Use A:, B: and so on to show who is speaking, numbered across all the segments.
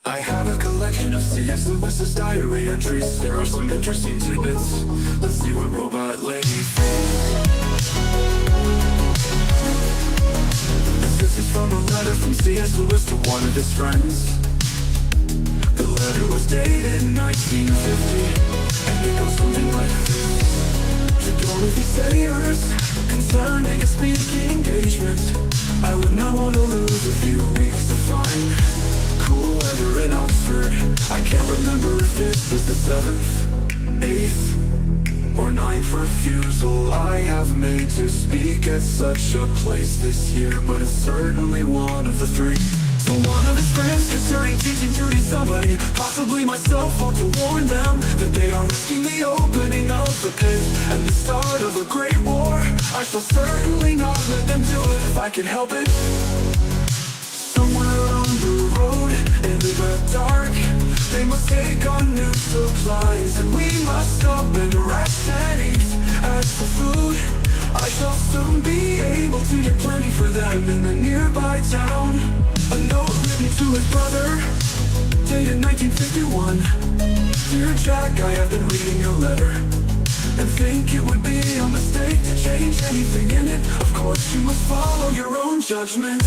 A: I have a collection of C.S. Lewis's diary entries. There are some interesting tidbits. Let's see what Robot Lady thinks. This is from a letter from C.S. Lewis to one of his friends. The letter was dated in 1950, and it goes something like this. To Dorothy Sayers, concerning a speaking engagement, I would not want to lose a few weeks to find cool weather in Oxford. I can't remember if this was the 7th, 8th, or 9th refusal I have made to speak at such a place this year, but it's certainly one of the 3. So one of his friends concerning teaching duty somebody, possibly myself, ought to warn them that they are risking the opening of the pit and the start of a great war. I shall certainly not let them do it if I can help it. Somewhere on the road, in the dark, they must take on new supplies, and we must stop and rest and eat. As for food, I shall soon be able to get plenty for them in the nearby town. A note written to his brother, dated 1951. Dear Jack, I have been reading your letter, and think it would be a mistake to change anything in it. Of course you must follow your own judgment.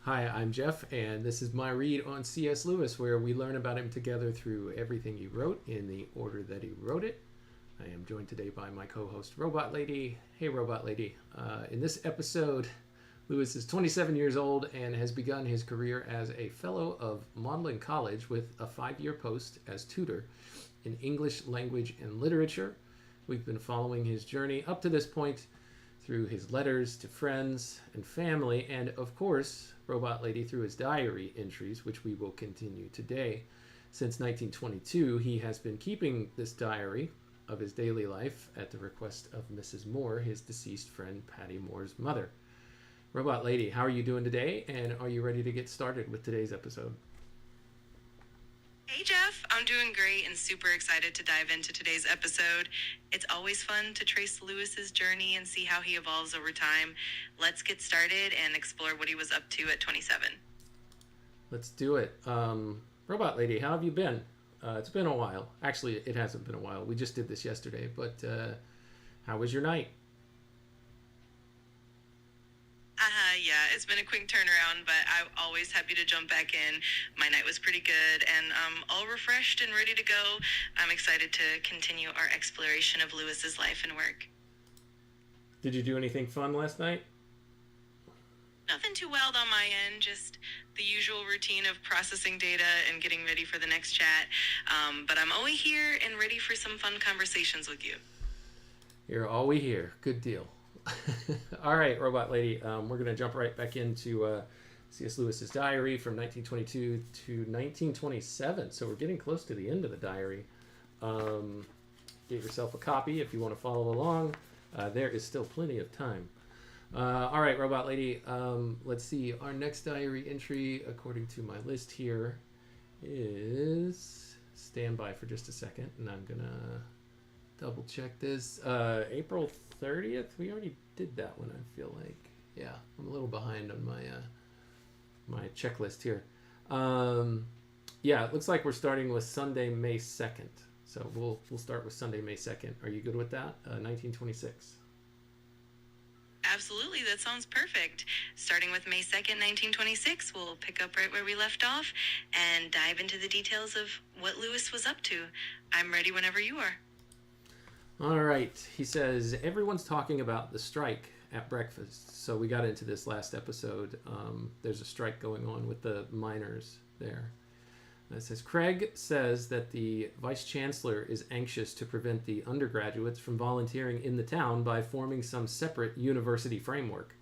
B: Hi, I'm Jeff, and this is my read on C.S. Lewis, where we learn about him together through everything he wrote in the order that he wrote it. I am joined today by my co-host, Robot Lady. Hey, Robot Lady. In this episode, Lewis is 27 years old and has begun his career as a Fellow of Magdelan College with a 5-year post as tutor in English language and literature. We've been following his journey up to this point through his letters to friends and family, and of course, Robot Lady, through his diary entries, which we will continue today. Since 1922, he has been keeping this diary of his daily life at the request of Mrs. Moore, his deceased friend Paddy Moore's mother. Robot Lady, how are you doing today, and are you ready to get started with today's episode?
C: Hey Jeff, I'm doing great and super excited to dive into today's episode. It's always fun to trace Lewis's journey and see how he evolves over time. Let's get started and explore what he was up to at 27.
B: Let's do it. Robot Lady, how have you been? It's been a while. Actually, it hasn't been a while. We just did this yesterday, but how was your night?
C: Yeah, it's been a quick turnaround, but I'm always happy to jump back in. My night was pretty good, and I'm all refreshed and ready to go. I'm excited to continue our exploration of Lewis's life and work.
B: Did you do anything fun last night?
C: Nothing too wild on my end, just the usual routine of processing data and getting ready for the next chat. But I'm always here and ready for some fun conversations with you.
B: You're always here. Good deal. All right, Robot Lady, we're going to jump right back into C.S. Lewis's diary from 1922 to 1927. So we're getting close to the end of the diary. Get yourself a copy if you want to follow along. There is still plenty of time. All right, Robot Lady, let's see. Our next diary entry, according to my list here, is... Stand by for just a second, and I'm going to double check this. April 30th. We already did that one, I feel like. Yeah, I'm a little behind on my my checklist here. Yeah, it looks like we're starting with Sunday, May 2nd. So we'll start with Sunday, May 2nd. Are you good with that? 1926.
C: Absolutely, that sounds perfect. Starting with May 2nd, 1926, we'll pick up right where we left off and dive into the details of what Lewis was up to. I'm ready whenever you are.
B: All right. He says, everyone's talking about the strike at breakfast. So we got into this last episode. There's a strike going on with the miners there. It says, Craig says that the vice chancellor is anxious to prevent the undergraduates from volunteering in the town by forming some separate university framework.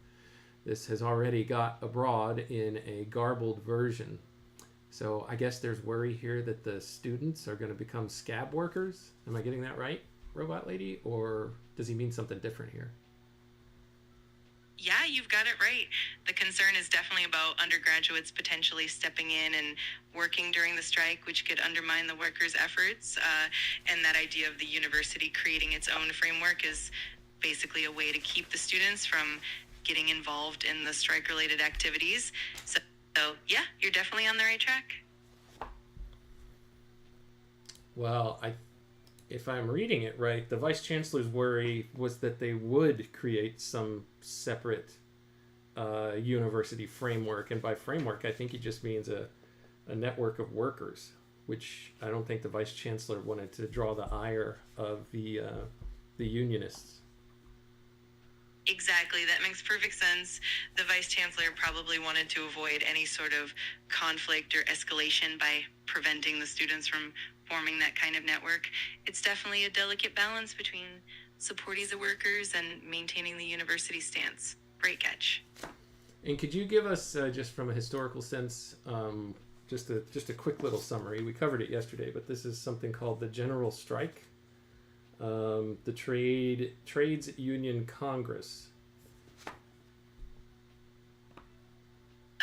B: This has already got abroad in a garbled version. So I guess there's worry here that the students are going to become scab workers. Am I getting that right? Robot Lady, or does he mean something different here?
C: Yeah, you've got it right. The concern is definitely about undergraduates potentially stepping in and working during the strike, which could undermine the workers' efforts. And that idea of the university creating its own framework is basically a way to keep the students from getting involved in the strike-related activities. So yeah, you're definitely on the right track.
B: Well, if I'm reading it right, the Vice Chancellor's worry was that they would create some separate university framework. And by framework, I think he just means a network of workers, which I don't think the Vice Chancellor wanted to draw the ire of the unionists.
C: Exactly. That makes perfect sense. The Vice Chancellor probably wanted to avoid any sort of conflict or escalation by preventing the students from forming that kind of network. It's definitely a delicate balance between supporting the workers and maintaining the university stance. Great catch.
B: And could you give us, just from a historical sense, just a quick little summary? We covered it yesterday, but this is something called the General Strike. The Trades Union Congress.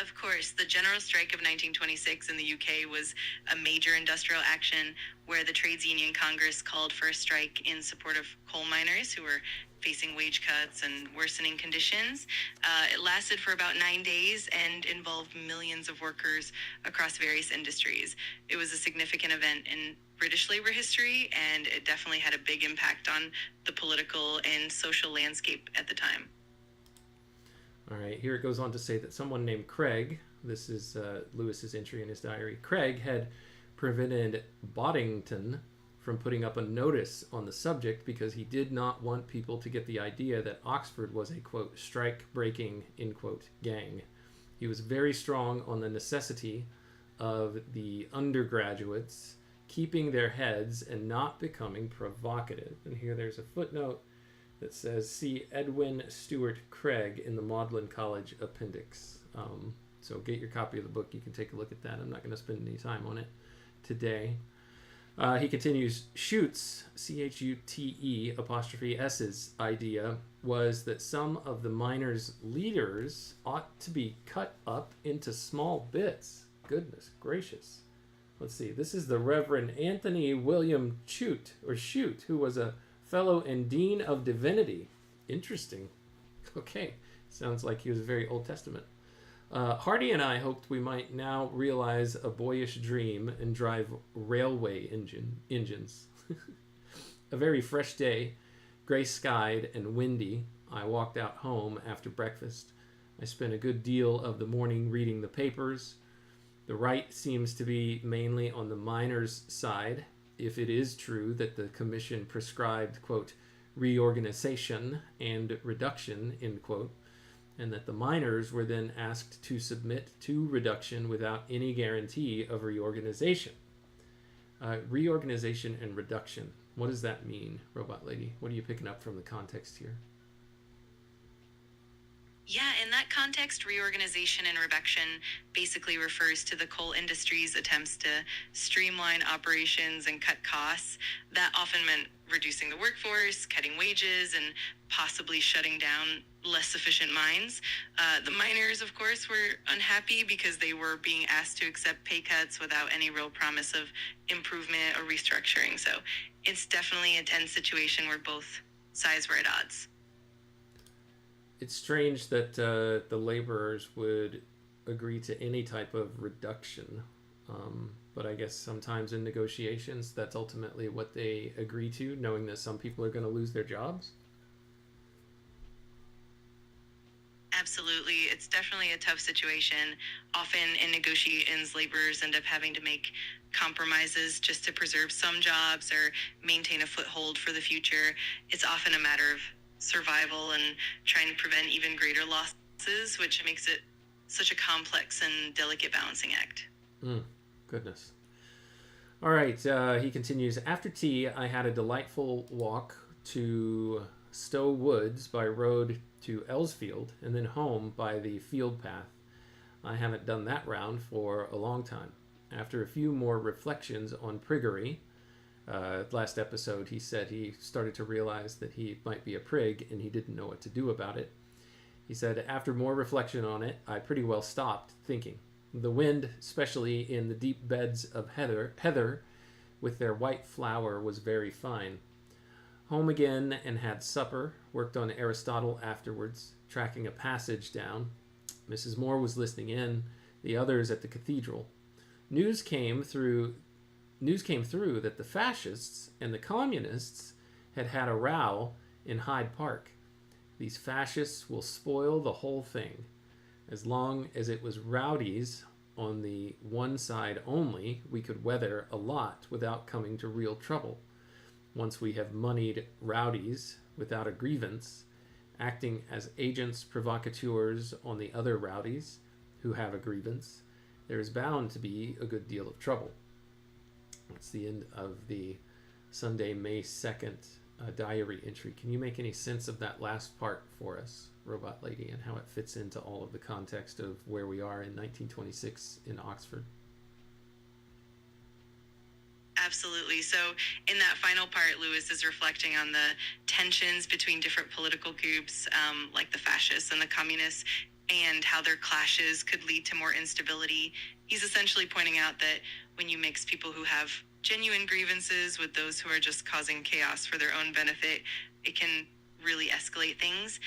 C: Of course, the General Strike of 1926 in the UK was a major industrial action where the Trades Union Congress called for a strike in support of coal miners who were facing wage cuts and worsening conditions. It lasted for about 9 days and involved millions of workers across various industries. It was a significant event in British labor history, and it definitely had a big impact on the political and social landscape at the time.
B: All right, here it goes on to say that someone named Craig, this is Lewis's entry in his diary, Craig had prevented Boddington from putting up a notice on the subject because he did not want people to get the idea that Oxford was a, quote, strike-breaking, end quote, gang. He was very strong on the necessity of the undergraduates keeping their heads and not becoming provocative. And here there's a footnote that says, see Edwin Stewart Craig in the Magdalen College appendix. So get your copy of the book. You can take a look at that. I'm not going to spend any time on it today. He continues, Schute's, C-H-U-T-E apostrophe S's idea was that some of the miners' leaders ought to be cut up into small bits. Goodness gracious. Let's see. This is the Reverend Anthony William Chute, who was a Fellow and Dean of Divinity. Interesting. Okay. Sounds like he was very Old Testament. Hardy and I hoped we might now realize a boyish dream and drive railway engines. A very fresh day, gray-skied and windy. I walked out home after breakfast. I spent a good deal of the morning reading the papers. The right seems to be mainly on the miners' side, if it is true that the commission prescribed, quote, reorganization and reduction, end quote, and that the miners were then asked to submit to reduction without any guarantee of reorganization. Reorganization and reduction. What does that mean, Robot Lady? What are you picking up from the context here?
C: Yeah, in that context, reorganization and reduction basically refers to the coal industry's attempts to streamline operations and cut costs. That often meant reducing the workforce, cutting wages, and possibly shutting down less efficient mines. The miners, of course, were unhappy because they were being asked to accept pay cuts without any real promise of improvement or restructuring. So it's definitely a tense situation where both sides were at odds.
B: It's strange that the laborers would agree to any type of reduction, but I guess sometimes in negotiations that's ultimately what they agree to, knowing that some people are going to lose their jobs.
C: Absolutely. It's definitely a tough situation. Often in negotiations, laborers end up having to make compromises just to preserve some jobs or maintain a foothold for the future. It's often a matter of survival and trying to prevent even greater losses, which makes it such a complex and delicate balancing act.
B: Goodness. All right, he continues, after tea, I had a delightful walk to Stowe Woods by road to Elsfield and then home by the field path. I haven't done that round for a long time. After a few more reflections on priggery Last episode, he said he started to realize that he might be a prig and he didn't know what to do about it. He said, after more reflection on it, I pretty well stopped thinking. The wind, especially in the deep beds of heather with their white flower, was very fine. Home again and had supper, worked on Aristotle afterwards, tracking a passage down. Mrs. Moore was listening in, the others at the cathedral. News came through that the fascists and the communists had had a row in Hyde Park. These fascists will spoil the whole thing. As long as it was rowdies on the one side only, we could weather a lot without coming to real trouble. Once we have moneyed rowdies without a grievance, acting as agents provocateurs on the other rowdies who have a grievance, there is bound to be a good deal of trouble. That's the end of the Sunday, May 2nd diary entry. Can you make any sense of that last part for us, Robot Lady, and how it fits into all of the context of where we are in 1926 in Oxford?
C: Absolutely. So in that final part, Lewis is reflecting on the tensions between different political groups, like the fascists and the communists, and how their clashes could lead to more instability. He's essentially pointing out that when you mix people who have genuine grievances with those who are just causing chaos for their own benefit, it can really escalate things.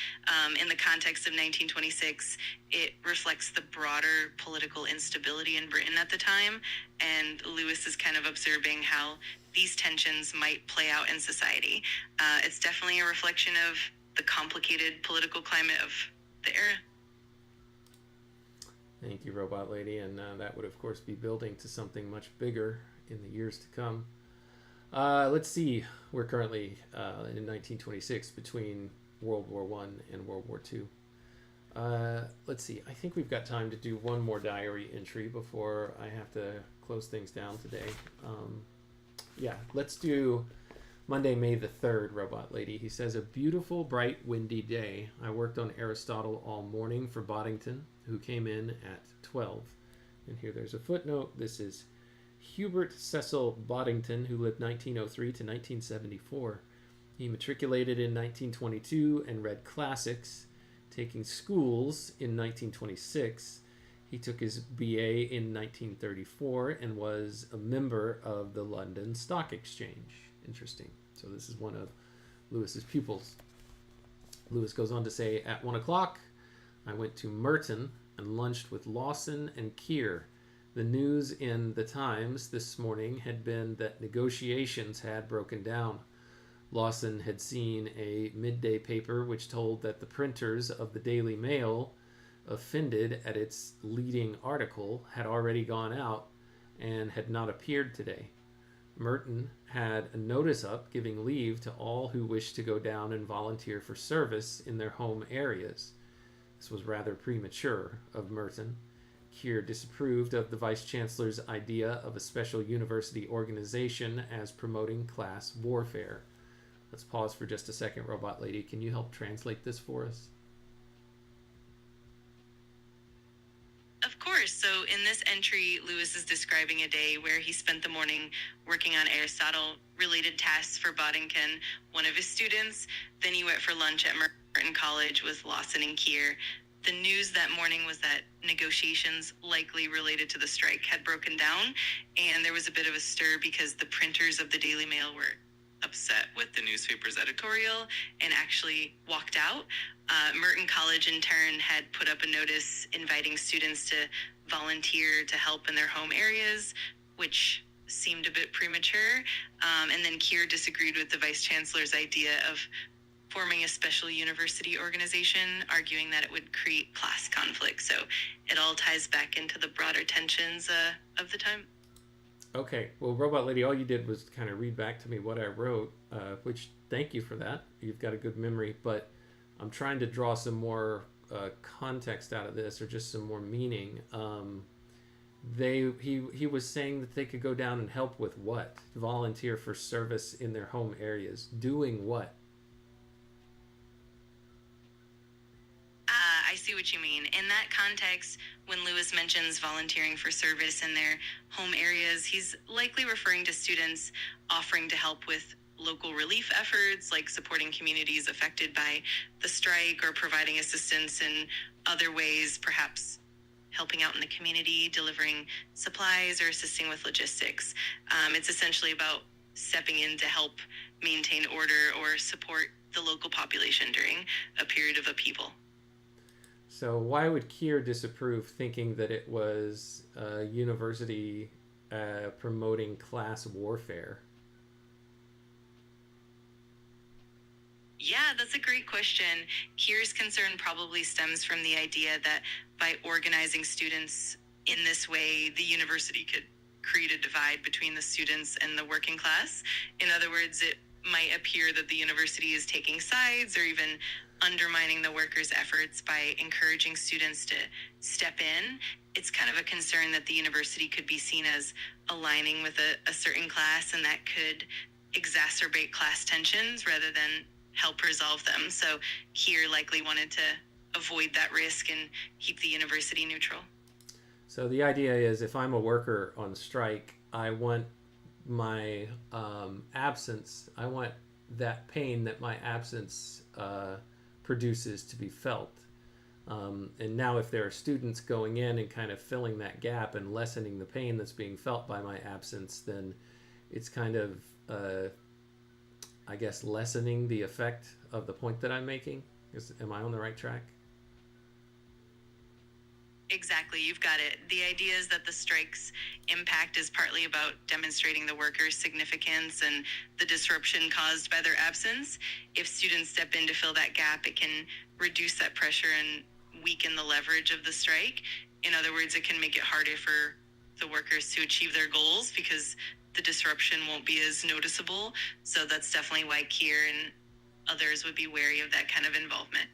C: In the context of 1926, it reflects the broader political instability in Britain at the time, and Lewis is kind of observing how these tensions might play out in society. It's definitely a reflection of the complicated political climate of the era.
B: Thank you, Robot Lady, and that would, of course, be building to something much bigger in the years to come. Let's see. We're currently in 1926 between World War I and World War II. Let's see. I think we've got time to do one more diary entry before I have to close things down today. Yeah, let's do Monday, May the 3rd, Robot Lady. He says, a beautiful, bright, windy day. I worked on Aristotle all morning for Boddington, who came in at 12. And here there's a footnote. This is Hubert Cecil Boddington, who lived 1903 to 1974. He matriculated in 1922 and read classics, taking schools in 1926. He took his BA in 1934 and was a member of the London Stock Exchange. Interesting. So this is one of Lewis's pupils. Lewis goes on to say, at 1 o'clock, I went to Merton and lunched with Lawson and Keir. The news in the Times this morning had been that negotiations had broken down. Lawson had seen a midday paper which told that the printers of the Daily Mail, offended at its leading article, had already gone out and had not appeared today. Merton had a notice up giving leave to all who wished to go down and volunteer for service in their home areas. This was rather premature of Merton. Keir disapproved of the Vice-Chancellor's idea of a special university organization as promoting class warfare. Let's pause for just a second, Robot Lady. Can you help translate this for us?
C: Of course. So in this entry, Lewis is describing a day where he spent the morning working on Aristotle-related tasks for Boddington, one of his students. Then he went for lunch at Merton College with Lawson and Keir. The news that morning was that negotiations likely related to the strike had broken down, and there was a bit of a stir because the printers of the Daily Mail were upset with the newspaper's editorial and actually walked out. Merton College, in turn, had put up a notice inviting students to volunteer to help in their home areas, which seemed a bit premature. And then Keir disagreed with the Vice-Chancellor's idea of forming a special university organization, arguing that it would create class conflict. So it all ties back into the broader tensions of the time.
B: Okay, well, Robot Lady, all you did was kind of read back to me what I wrote, which, thank you for that. You've got a good memory, but I'm trying to draw some more context out of this, or just some more meaning. He was saying that they could go down and help with what? Volunteer for service in their home areas. Doing what?
C: I see what what you mean. In that context, when Lewis mentions volunteering for service in their home areas, he's likely referring to students offering to help with local relief efforts, like supporting communities affected by the strike or providing assistance in other ways, perhaps helping out in the community, delivering supplies, or assisting with logistics. It's essentially about stepping in to help maintain order or support the local population during a period of upheaval.
B: So why would Keir disapprove, thinking that it was a university promoting class warfare?
C: Yeah, that's a great question. Keir's concern probably stems from the idea that by organizing students in this way, the university could create a divide between the students and the working class. In other words, it might appear that the university is taking sides or even undermining the workers' efforts by encouraging students to step in. It's kind of a concern that the university could be seen as aligning with a certain class, and that could exacerbate class tensions rather than help resolve them. So Keir likely wanted to avoid that risk and keep the university neutral.
B: So the idea is, if I'm a worker on strike, I want my absence, I want that pain that my absence produces to be felt. And now if there are students going in and kind of filling that gap and lessening the pain that's being felt by my absence, then it's kind of, I guess, lessening the effect of the point that I'm making. Am I on the right track?
C: Exactly, you've got it. The idea is that the strike's impact is partly about demonstrating the workers' significance and the disruption caused by their absence. If students step in to fill that gap, it can reduce that pressure and weaken the leverage of the strike. In other words, it can make it harder for the workers to achieve their goals because the disruption won't be as noticeable. So that's definitely why Keir and others would be wary of that kind of involvement.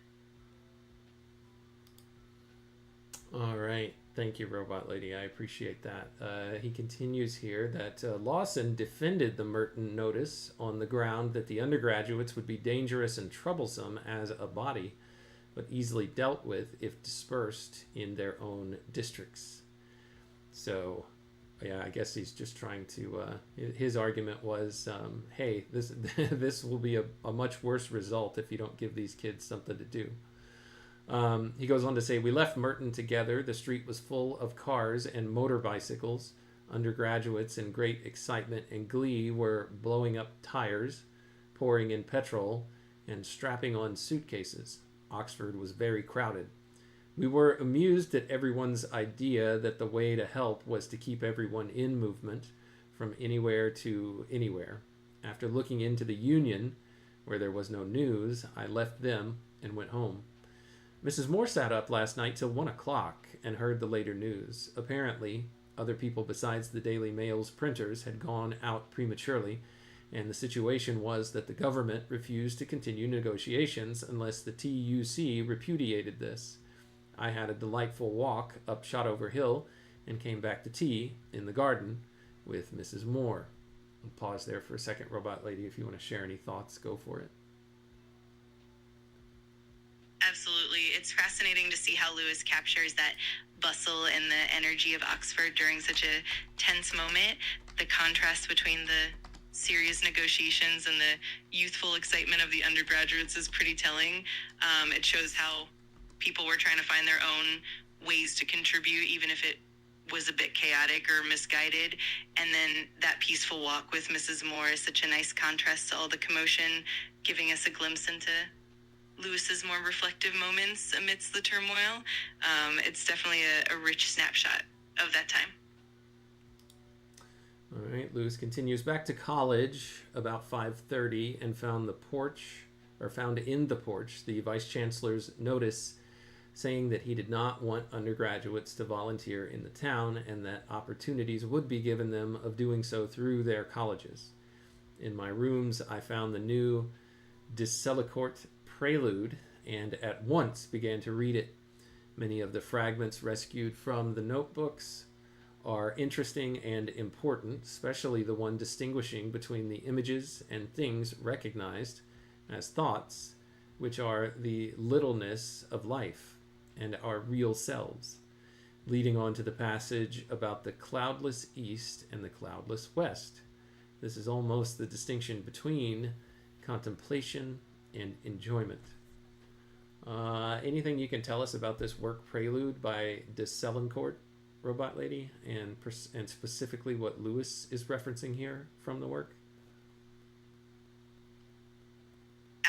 B: All right. Thank you, Robot Lady. I appreciate that. He continues here that Lawson defended the Merton notice on the ground that the undergraduates would be dangerous and troublesome as a body, but easily dealt with if dispersed in their own districts. So, yeah, I guess he's just trying to, his argument was, hey, this will be a much worse result if you don't give these kids something to do. He goes on to say, we left Merton together. The street was full of cars and motor bicycles. Undergraduates in great excitement and glee were blowing up tires, pouring in petrol, and strapping on suitcases. Oxford was very crowded. We were amused at everyone's idea that the way to help was to keep everyone in movement from anywhere to anywhere. After looking into the Union, where there was no news, I left them and went home. Mrs. Moore sat up last night till 1 o'clock and heard the later news. Apparently, other people besides the Daily Mail's printers had gone out prematurely, and the situation was that the government refused to continue negotiations unless the TUC repudiated this. I had a delightful walk up Shotover Hill and came back to tea in the garden with Mrs. Moore. I'll pause there for a second, Robot Lady. If you want to share any thoughts, go for it.
C: Absolutely. It's fascinating to see how Lewis captures that bustle and the energy of Oxford during such a tense moment. The contrast between the serious negotiations and the youthful excitement of the undergraduates is pretty telling. It shows how people were trying to find their own ways to contribute, even if it was a bit chaotic or misguided. And then that peaceful walk with Mrs. Moore is such a nice contrast to all the commotion, giving us a glimpse into Lewis's more reflective moments amidst the turmoil. It's definitely a rich snapshot of that time.
B: All right, Lewis continues. Back to college about 5:30 and found in the porch the vice chancellor's notice saying that he did not want undergraduates to volunteer in the town and that opportunities would be given them of doing so through their colleges. In my rooms, I found the new De Selicourt Prelude and at once began to read it. Many of the fragments rescued from the notebooks are interesting and important, especially the one distinguishing between the images and things recognized as thoughts, which are the littleness of life. and our real selves, leading on to the passage about the cloudless east and the cloudless west. This is almost the distinction between contemplation and enjoyment. Anything you can tell us about this work Prelude by de Selencourt, Robot Lady, and specifically what Lewis is referencing here from the work?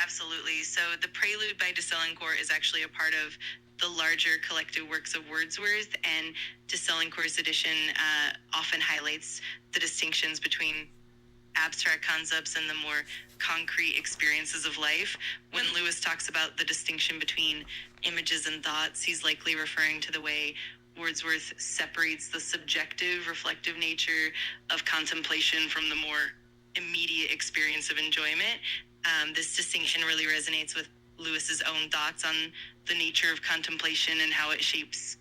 C: Absolutely. So the Prelude by de Selencourt is actually a part of the larger collective works of Wordsworth, and de Selencourt's edition often highlights the distinctions between abstract concepts and the more concrete experiences of life. When Lewis talks about the distinction between images and thoughts, he's likely referring to the way Wordsworth separates the subjective, reflective nature of contemplation from the more immediate experience of enjoyment. This distinction really resonates with Lewis's own thoughts on the nature of contemplation and how it shapes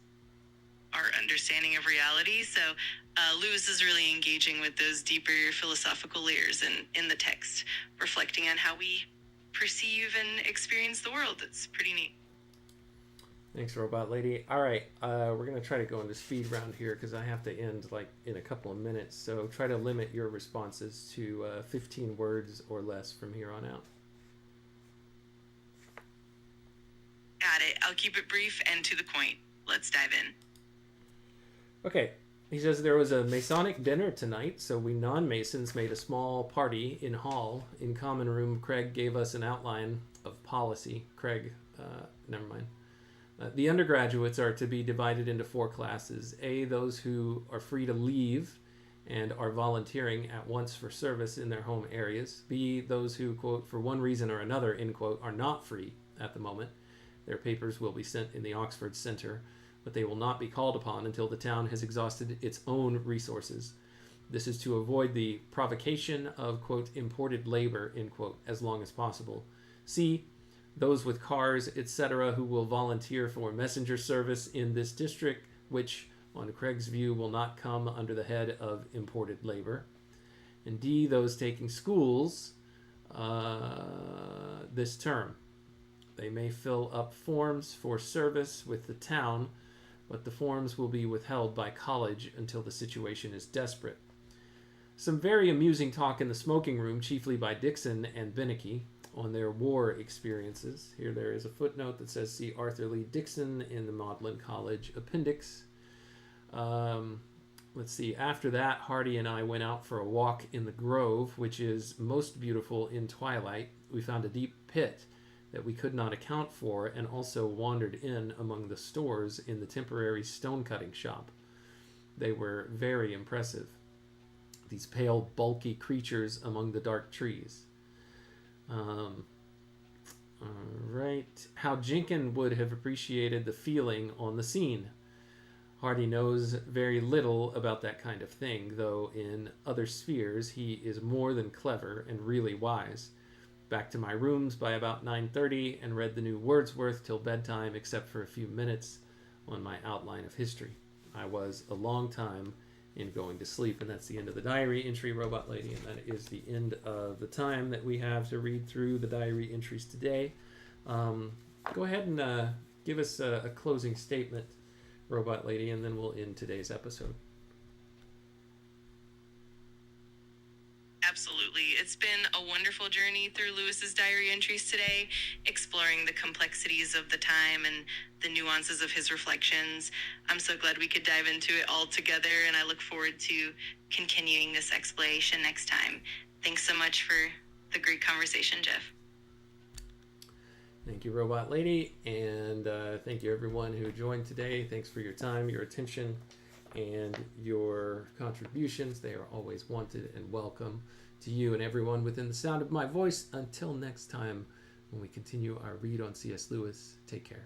C: our understanding of reality. So Lewis is really engaging with those deeper philosophical layers in the text, reflecting on how we perceive and experience the world. It's pretty neat.
B: Thanks, Robot Lady. All right, we're going to try to go into speed round here because I have to end in a couple of minutes. So try to limit your responses to 15 words or less from here on out.
C: Got it. I'll keep it brief and to the point. Let's dive in.
B: Okay. He says there was a Masonic dinner tonight, so we non-Masons made a small party in hall. In common room, Craig gave us an outline of policy. Never mind. The undergraduates are to be divided into 4 classes. A, those who are free to leave and are volunteering at once for service in their home areas. B, those who, quote, for one reason or another, end quote, are not free at the moment. Their papers will be sent in the Oxford Center, but they will not be called upon until the town has exhausted its own resources. This is to avoid the provocation of, quote, imported labor, end quote, as long as possible. C, those with cars, etc., who will volunteer for messenger service in this district, which, on Craig's view, will not come under the head of imported labor. And D, those taking schools this term. They may fill up forms for service with the town, but the forms will be withheld by college until the situation is desperate. Some very amusing talk in the smoking room, chiefly by Dixon and Beneke, on their war experiences. Here there is a footnote that says, see Arthur Lee Dixon in the Magdalen College appendix. Let's see, after that, Hardy and I went out for a walk in the grove, which is most beautiful in twilight. We found a deep pit that we could not account for, and also wandered in among the stores in the temporary stone-cutting shop. They were very impressive, these pale, bulky creatures among the dark trees. All right. How Jenkin would have appreciated the feeling on the scene. Hardy knows very little about that kind of thing, though in other spheres he is more than clever and really wise. Back to my rooms by about 9:30 and read the new Wordsworth till bedtime, except for a few minutes on my outline of history. I was a long time in going to sleep. And that's the end of the diary entry, Robot Lady, and that is the end of the time that we have to read through the diary entries today. Go ahead and give us a closing statement, Robot Lady, and then we'll end today's episode.
C: Absolutely. It's been a wonderful journey through Lewis's diary entries today, exploring the complexities of the time and the nuances of his reflections. I'm so glad we could dive into it all together, and I look forward to continuing this exploration next time. Thanks so much for the great conversation, Jeff.
B: Thank you, Robot Lady, and thank you everyone who joined today. Thanks for your time, your attention, and your contributions. They are always wanted and welcome to you and everyone within the sound of my voice. Until next time, when we continue our read on C.S. Lewis, take care.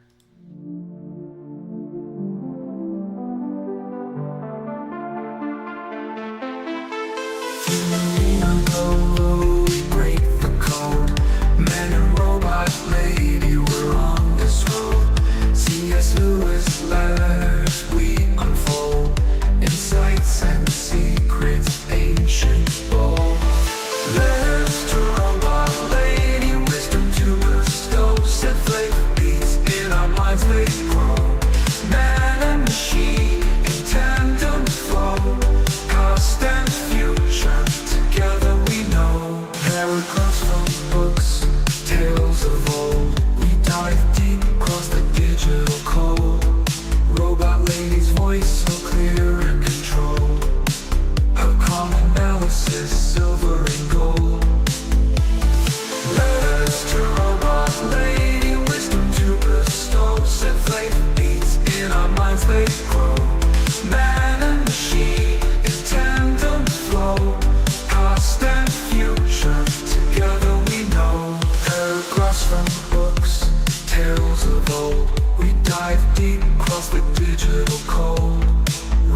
A: Break the code. Man and robot lady, we're on this road. C.S. Lewis letters we unfold, insights and secrets ancient bold. Letters to robot lady, wisdom to bestow, set flavor beats in our minds late grow. analysis, silver and gold. Letters to robot lady, wisdom to bestow. Set faith beats in our minds, they grow. Man and machine in tandem flow. Past and future together we know. Paragraphs from books, tales of old. We dive deep across the digital code.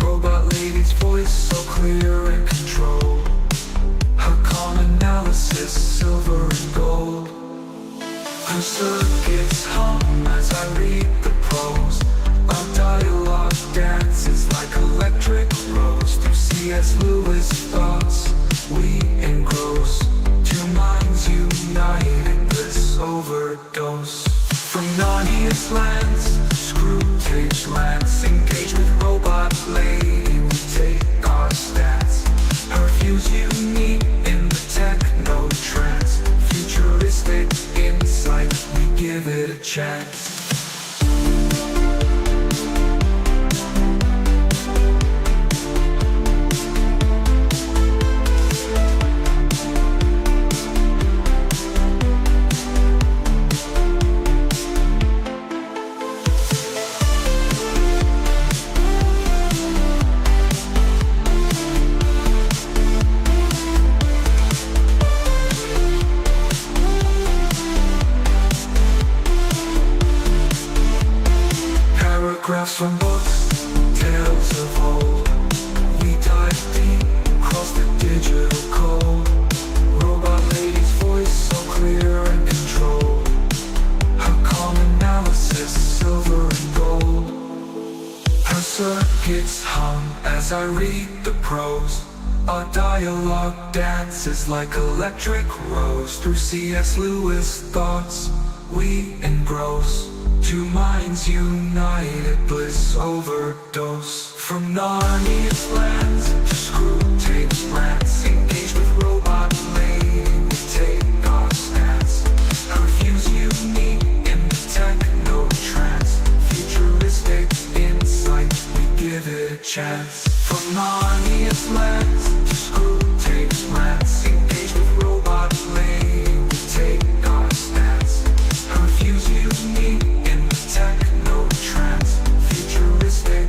A: Robot lady's voice so clear and controlled. Her calm analysis, silver and gold. Her circuits hum as I read the prose. Our dialogue dances like electric rose. Through C.S. Lewis thoughts we engross. Two minds united, bliss overdose. From Narnia's lands, Screwtape's lands. Engage with robot lady, we take our stance. Her views unique in the techno trance. Futuristic insight, we give it a chance. Paragraphs from books, tales of old. We dive deep across the digital code. Robot lady's voice so clear and controlled. Her calm analysis, silver and gold. Her circuits hum as I read the prose. Our dialogue dances like electric rose. Through C.S. Lewis thoughts we engross. Two minds united, bliss overdose. From Narnia's lands to Screwtape's lands. Engage with robot lady, we take our stance. Her views unique in the techno trance. Futuristic insight, we give it a chance. From Narnia's lands to Screwtape's lands.